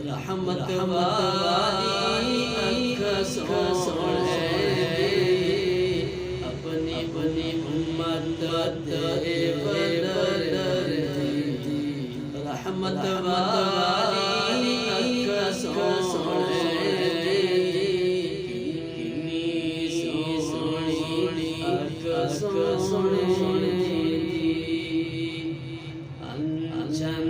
रहमत वाली अख सोने अपनी अपनी उम्मत दे बदर रहमत वाली अख सोने कितनी सोनी अख सोने अनचन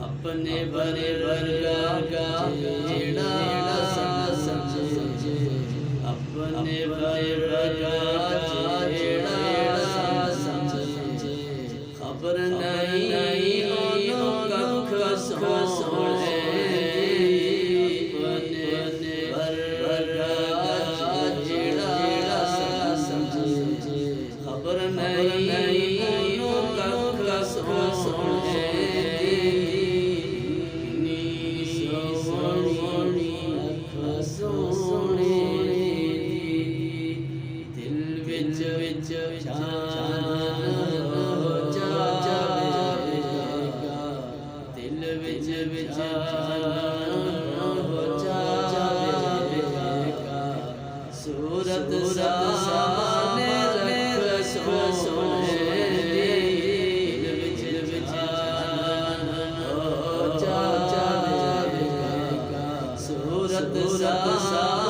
अपने बरे वर्गा जेड़ा समझे अपने बरे वर्गा जेड़ा समझे खबर नहीं कख सोने अपने वर्गा जेड़ा समझे खबर नहीं कख सोने सूरत सामने रख सोने दिल विच हो जा सूरत